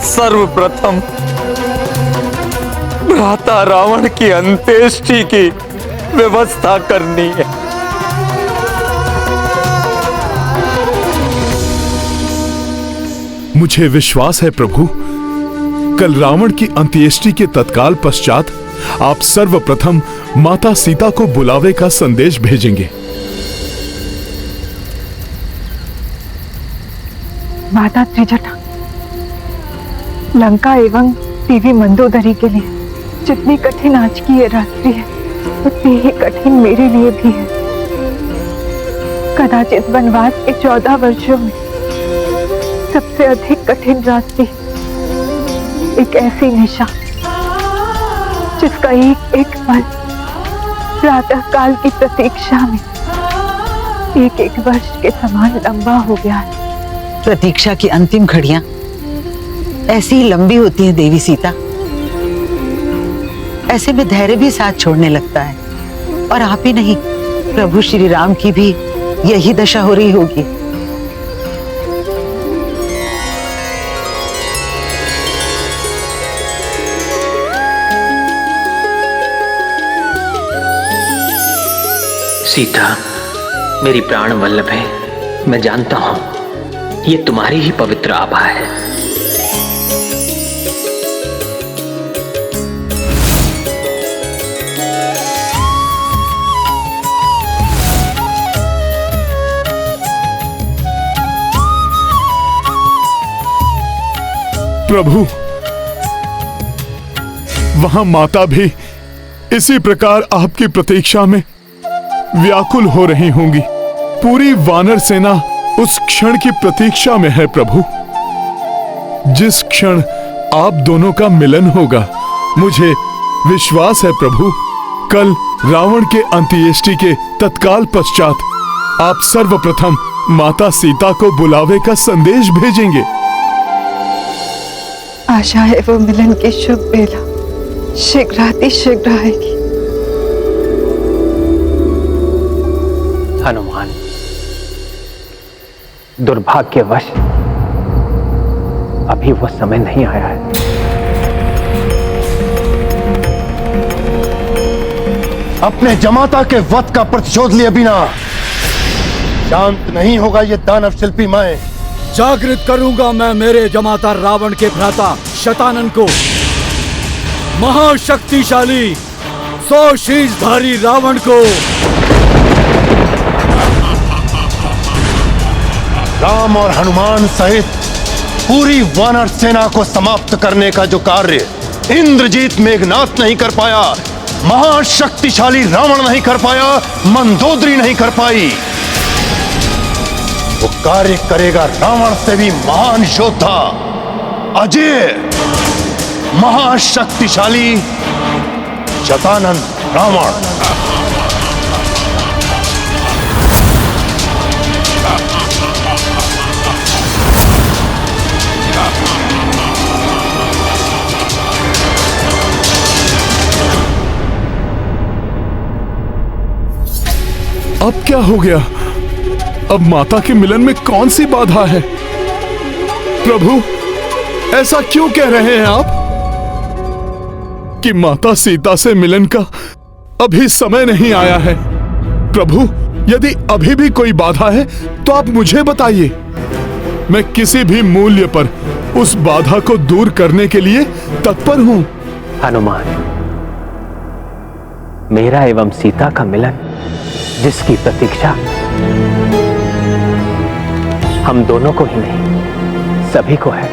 सर्वप्रथम भ्राता रावण की अंत्येष्टि की व्यवस्था करनी है। मुझे विश्वास है प्रभु, कल रावण की अंत्येष्टि के तत्काल पश्चात आप सर्वप्रथम माता सीता को बुलावे का संदेश भेजेंगे। माता त्रिजटा, लंका एवं देवी मंदोदरी के लिए जितनी कठिन आज की ये रात्रि है, उतनी ही कठिन मेरे लिए भी है। कदाचित वनवास के 14 वर्षों में सबसे अधिक कठिन रात्रि, एक ऐसी निशा जिसका एक एक पल प्रातः काल की प्रतीक्षा में एक एक वर्ष के समान लंबा हो गया है। प्रतीक्षा की अंतिम घड़ियां ऐसी ही लंबी होती हैं देवी सीता। ऐसे में धैर्य भी साथ छोड़ने लगता है, और आप ही नहीं, प्रभु श्री राम की भी यही दशा हो रही होगी। सीता, मेरी प्राण वल्लभ है, मैं जानता हूं ये तुम्हारी ही पवित्र आभा है। प्रभु, वहां माता भी इसी प्रकार आपकी प्रतीक्षा में व्याकुल हो रही होंगी। पूरी वानर सेना उस क्षण की प्रतीक्षा में है प्रभु, जिस क्षण आप दोनों का मिलन होगा। मुझे विश्वास है प्रभु, कल रावण के अंत्येष्टि के तत्काल पश्चात आप सर्वप्रथम माता सीता को बुलावे का संदेश भेजेंगे। आशा है वो मिलन की शुभ बेला शीघ्र आएगी। हनुमान, दुर्भाग्यवश अभी वो समय नहीं आया है। अपने जमाता के वध का प्रतिशोध लिए बिना शांत नहीं होगा ये दानव शिल्पी मैं। जागृत करूंगा मैं मेरे जमाता रावण के भ्राता शतानन को। महाशक्तिशाली 100 शीशधारी रावण को। राम और हनुमान सहित पूरी वानर सेना को समाप्त करने का जो कार्य इंद्रजीत मेघनाथ नहीं कर पाया, महाशक्तिशाली रावण नहीं कर पाया, मंदोदरी नहीं कर पाई, वो कार्य करेगा रावण से भी महान योद्धा, अजय, महाशक्तिशाली शतानन रावण। अब क्या हो गया? अब माता के मिलन में कौन सी बाधा है? प्रभु, ऐसा क्यों कह रहे हैं आप कि माता सीता से मिलन का अभी समय नहीं आया है? प्रभु, यदि अभी भी कोई बाधा है तो आप मुझे बताइए। मैं किसी भी मूल्य पर उस बाधा को दूर करने के लिए तत्पर हूं। हनुमान, मेरा एवं सीता का मिलन जिसकी प्रतीक्षा हम दोनों को ही नहीं सभी को है,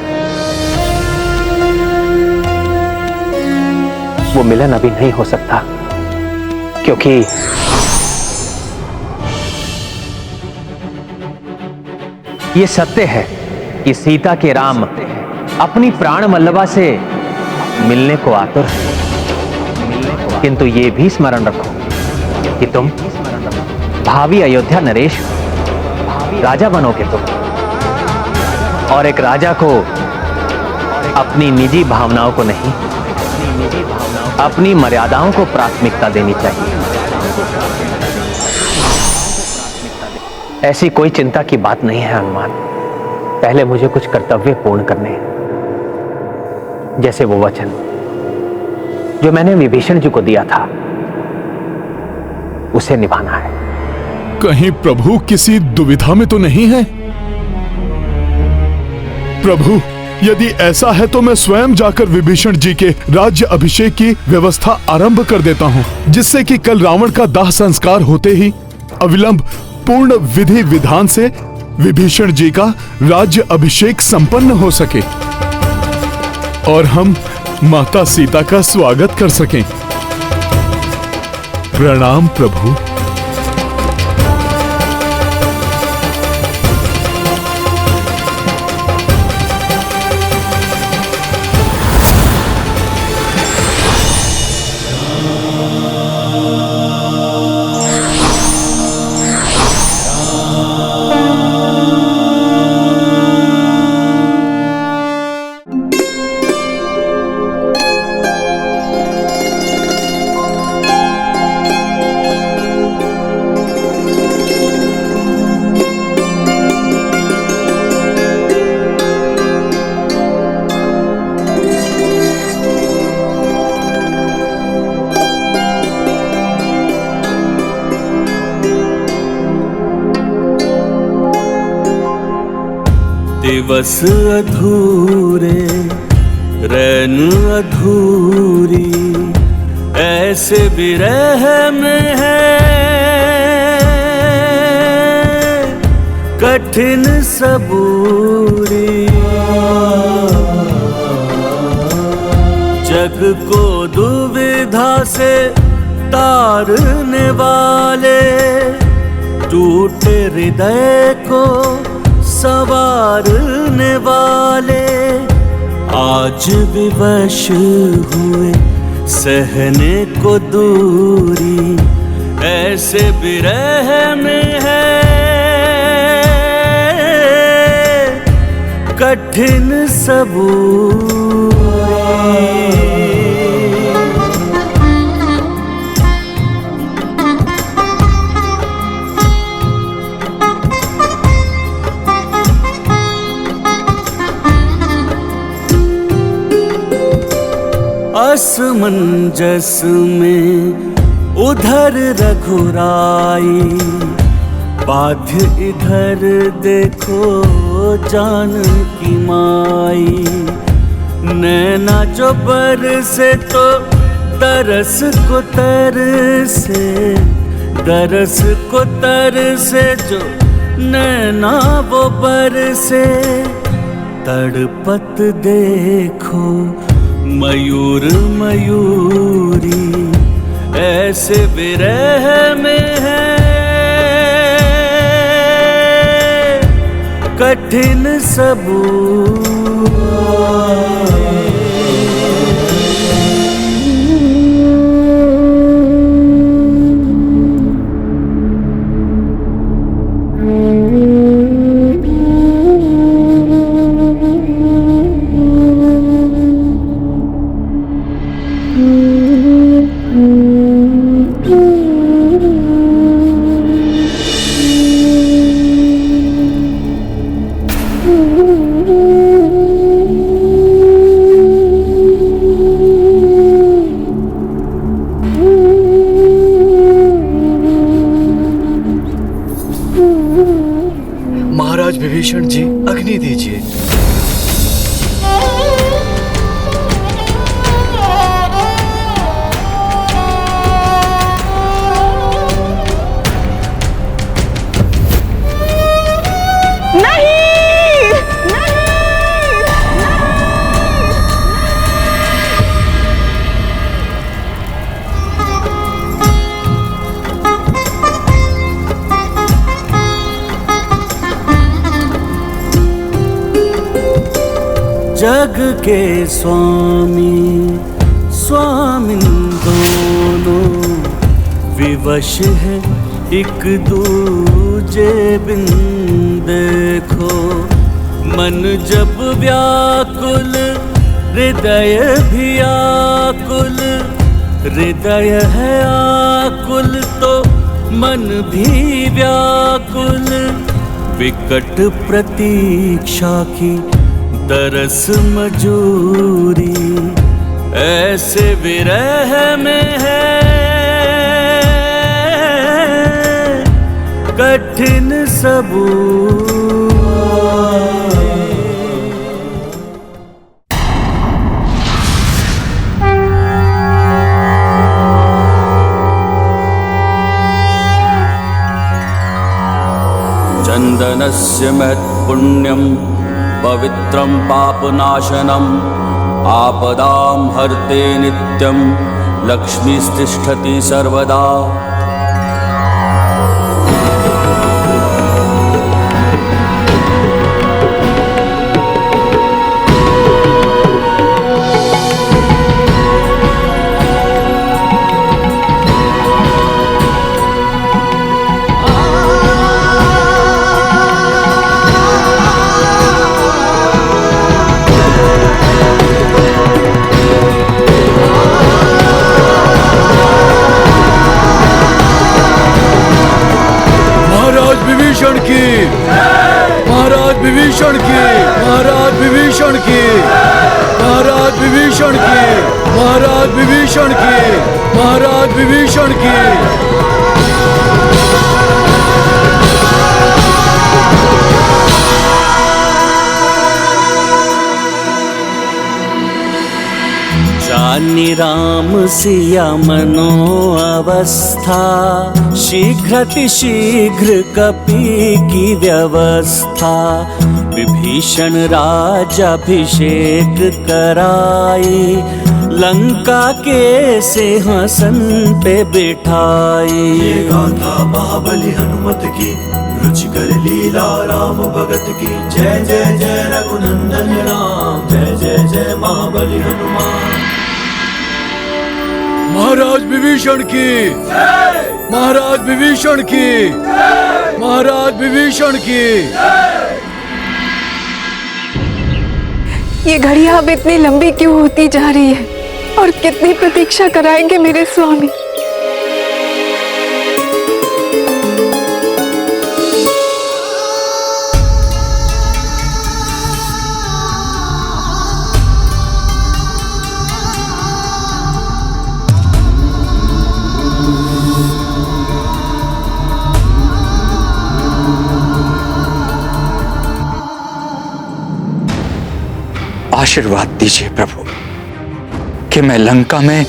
वो मिलन अभी नहीं हो सकता, क्योंकि ये सत्य है कि सीता के राम अपनी प्राण वल्लभा से मिलने को आतुर है। किंतु ये भी स्मरण रखो कि तुम भावी अयोध्या नरेश राजा बनोगे तुम, और एक राजा को अपनी निजी भावनाओं को नहीं, अपनी मर्यादाओं को प्राथमिकता देनी चाहिए। ऐसी कोई चिंता की बात नहीं है हनुमान। पहले मुझे कुछ कर्तव्य पूर्ण करने हैं, जैसे वो वचन जो मैंने विभीषण जी को दिया था, उसे निभाना है। कहीं प्रभु किसी दुविधा में तो नहीं है? प्रभु, यदि ऐसा है तो मैं स्वयं जाकर विभीषण जी के राज्य अभिषेक की व्यवस्था आरंभ कर देता हूँ, जिससे कि कल रावण का दाह संस्कार होते ही अविलंब पूर्ण विधि विधान से विभीषण जी का राज्य अभिषेक संपन्न हो सके और हम माता सीता का स्वागत कर सकें। प्रणाम प्रभु। दिवस अधूरे रैन अधूरी, ऐसे विरह में है कठिन सबूरी। जग को दुविधा से तारने वाले, टूटे हृदय को संवारने वाले, आज विवश हुए सहने को दूरी। ऐसे विरह में है कठिन सबूरी। असमंजस में उधर रघुराई, बाध्य इधर देखो जानकी माई। नैना जो बरसे तो तरस को तरसे, दरस को तरसे जो नैना वो बरसे। तड़पत देखो मयूर मयूरी, ऐसे विरह में है कठिन सबूरी। महाराज विभीषण जी, अग्नि दीजिए। जग के स्वामी स्वामिन दोनों, विवश है एक दूजे बिन देखो। मन जब व्याकुल हृदय भी आकुल, हृदय है आकुल तो मन भी व्याकुल। विकट प्रतीक्षा की तरस मजूरी, ऐसे विरह में है कठिन सबूर। चंदनस्य महत्पुण्यं पवित्रं पापनाशनम्, आपदां हरते नित्यं लक्ष्मीस्तिष्ठति सर्वदा। विभीषण की, महाराज विभीषण की, महाराज विभीषण की, महाराज विभीषण की, महाराज विभीषण की, महाराज विभीषण की। जानि राम सिया मनो अवस्था, शीघ्र कपि की व्यवस्था। विभीषण राजाभिषेक कराई, लंका के सिंहासन पे बिठाई। ये गाथा महाबली हनुमत की, रुचिकर लीला राम भगत की। जय जय जय रघुनंदन राम, जय जय जय महाबली हनुमान। महाराज विभीषण की, महाराज विभीषण की, महाराज विभीषण की। ये घड़ियां अब इतनी लंबी क्यों होती जा रही है और कितनी प्रतीक्षा कराएंगे मेरे स्वामी। आशीर्वाद दीजिए प्रभु कि मैं लंका में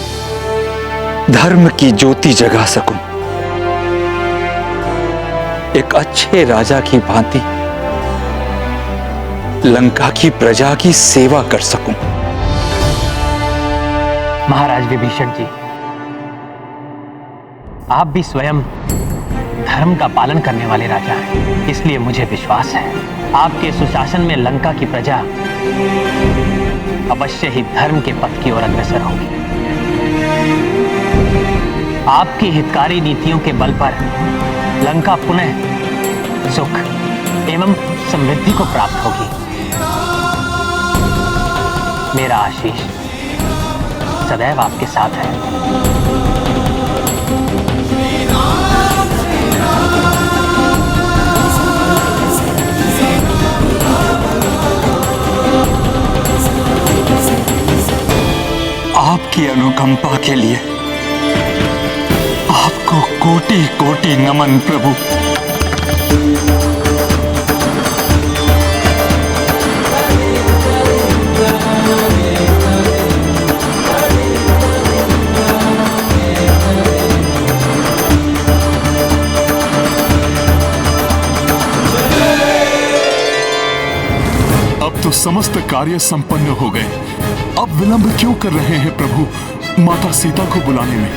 धर्म की ज्योति जगा सकूं, एक अच्छे राजा की भांति लंका की प्रजा की सेवा कर सकूं। महाराज विभीषण जी, आप भी स्वयं धर्म का पालन करने वाले राजा हैं, इसलिए मुझे विश्वास है आपके सुशासन में लंका की प्रजा अवश्य ही धर्म के पथ की ओर अग्रसर होगी। आपकी हितकारी नीतियों के बल पर लंका पुनः सुख एवं समृद्धि को प्राप्त होगी। मेरा आशीष सदैव आपके साथ है। आपकी अनुकंपा के लिए आपको कोटि कोटि नमन प्रभु। अब तो समस्त कार्य संपन्न हो गए, अब विलंब क्यों कर रहे हैं प्रभु माता सीता को बुलाने में।